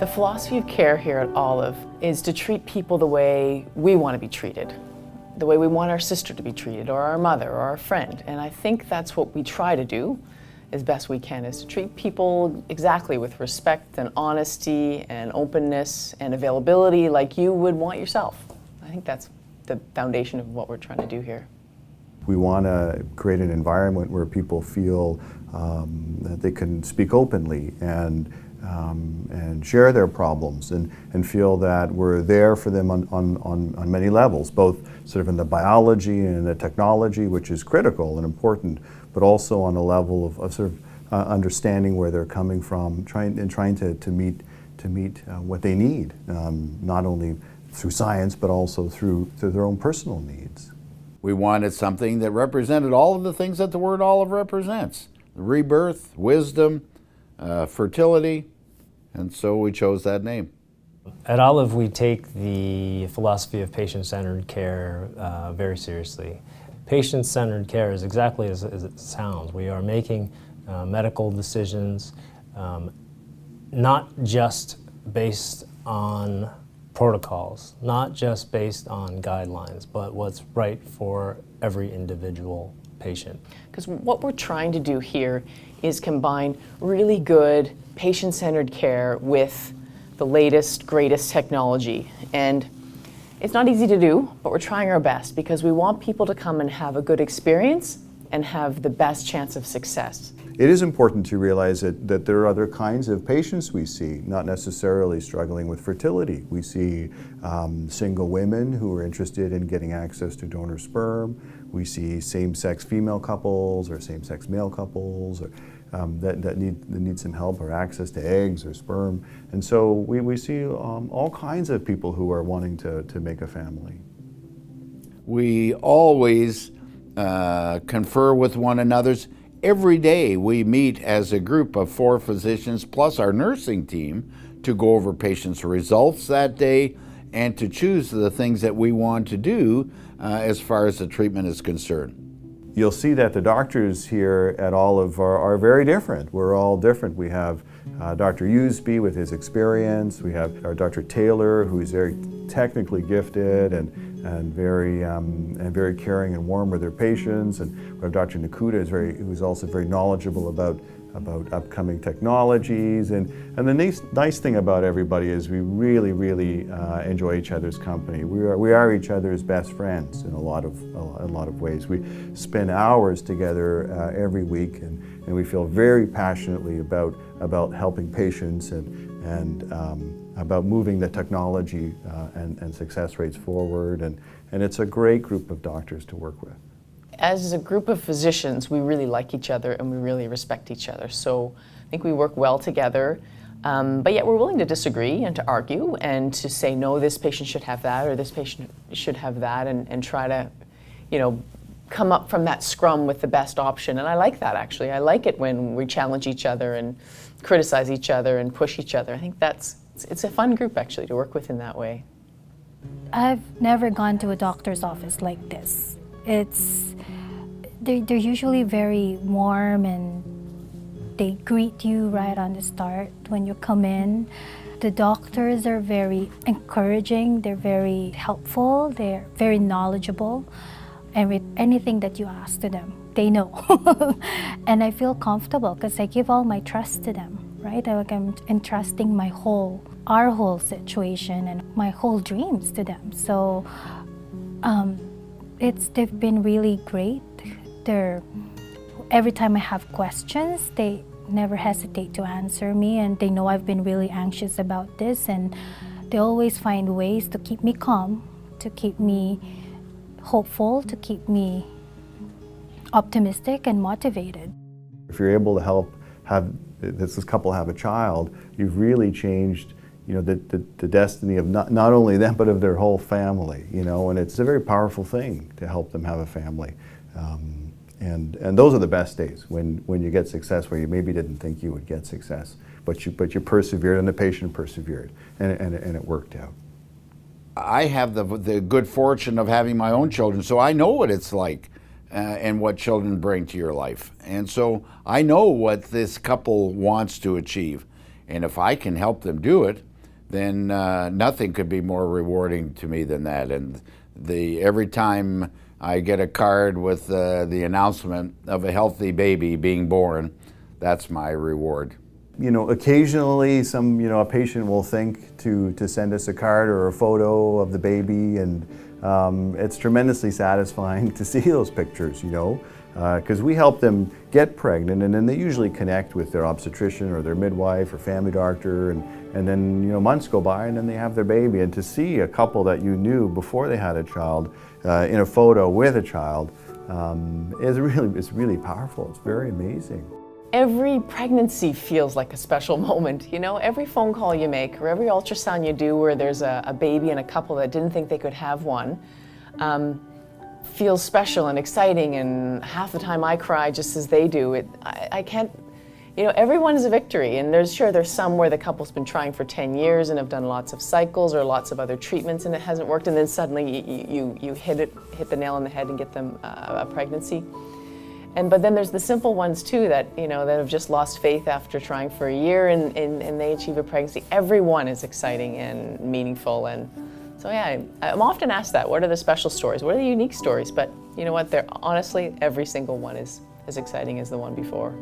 The philosophy of care here at Olive is to treat people the way we want to be treated, the way we want our sister to be treated, or our mother, or our friend. And I think that's what we try to do as best we can, is to treat people exactly with respect and honesty and openness and availability like you would want yourself. I think that's the foundation of what we're trying to do here. We want to create an environment where people feel that they can speak openly and share their problems and feel that we're there for them on many levels, both sort of in the biology and the technology, which is critical and important, but also on a level of sort of understanding where they're coming from, trying to meet what they need, not only through science, but also through their own personal needs. We wanted something that represented all of the things that the word Olive represents: rebirth, wisdom, fertility, and so we chose that name. At Olive, we take the philosophy of patient-centered care very seriously. Patient-centered care is exactly as it sounds. We are making medical decisions not just based on protocols, not just based on guidelines, but what's right for every individual patient. Because what we're trying to do here is combine really good patient-centered care with the latest, greatest technology. And it's not easy to do, but we're trying our best because we want people to come and have a good experience and have the best chance of success. It is important to realize that there are other kinds of patients we see, not necessarily struggling with fertility. We see single women who are interested in getting access to donor sperm. We see same-sex female couples or same-sex male couples or, that need some help or access to eggs or sperm. And so we see all kinds of people who are wanting to make a family. We always confer with one another's. Every day we meet as a group of 4 physicians plus our nursing team to go over patients' results that day and to choose the things that we want to do as far as the treatment is concerned. You'll see that the doctors here at Olive are very different. We're all different. We have Dr. Usby with his experience. We have our Dr. Taylor, who's very technically gifted and very caring and warm with their patients. And we have Dr. Nakuda, who's also very knowledgeable about upcoming technologies. And the nice thing about everybody is we really enjoy each other's company. We are each other's best friends in a lot of ways. We spend hours together every week, and we feel very passionately about helping patients and about moving the technology and success rates forward. And it's a great group of doctors to work with. As a group of physicians, we really like each other and we really respect each other. So I think we work well together, but yet we're willing to disagree and to argue and to say, no, this patient should have that or this patient should have that, and try to, come up from that scrum with the best option. And I like that, actually. I like it when we challenge each other and criticize each other and push each other. I think it's a fun group, actually, to work with in that way. I've never gone to a doctor's office like this. They're usually very warm and they greet you right on the start when you come in. The doctors are very encouraging, they're very helpful, they're very knowledgeable, and with anything that you ask to them, they know. And I feel comfortable because I give all my trust to them, right? I'm entrusting our whole situation and my whole dreams to them. So they've been really great. Every time I have questions, they never hesitate to answer me, and they know I've been really anxious about this, and they always find ways to keep me calm, to keep me hopeful, to keep me optimistic and motivated. If you're able to help have this couple have a child, you've really changed the destiny of not only them, but of their whole family, and it's a very powerful thing to help them have a family. And those are the best days, when you get success where you maybe didn't think you would get success, but you persevered and the patient persevered, and it worked out. I have the good fortune of having my own children, so I know what it's like and what children bring to your life. And so I know what this couple wants to achieve. And if I can help them do it, then nothing could be more rewarding to me than that. And every time I get a card with the announcement of a healthy baby being born, that's my reward. You know, occasionally a patient will think to send us a card or a photo of the baby, and it's tremendously satisfying to see those pictures, because we help them get pregnant, and then they usually connect with their obstetrician or their midwife or family doctor, and then months go by and then they have their baby. And to see a couple that you knew before they had a child in a photo with a child it's really powerful. It's very amazing. Every pregnancy feels like a special moment, every phone call you make or every ultrasound you do where there's a baby and a couple that didn't think they could have one feels special and exciting, and half the time I cry just as they do. I can't, everyone is a victory, and there's some where the couple's been trying for 10 years and have done lots of cycles or lots of other treatments and it hasn't worked, and then suddenly you hit the nail on the head and get them a pregnancy. But then there's the simple ones too that that have just lost faith after trying for a year and they achieve a pregnancy. Every one is exciting and meaningful, and so yeah, I'm often asked that. What are the special stories? What are the unique stories? But you know what? Honestly, every single one is as exciting as the one before.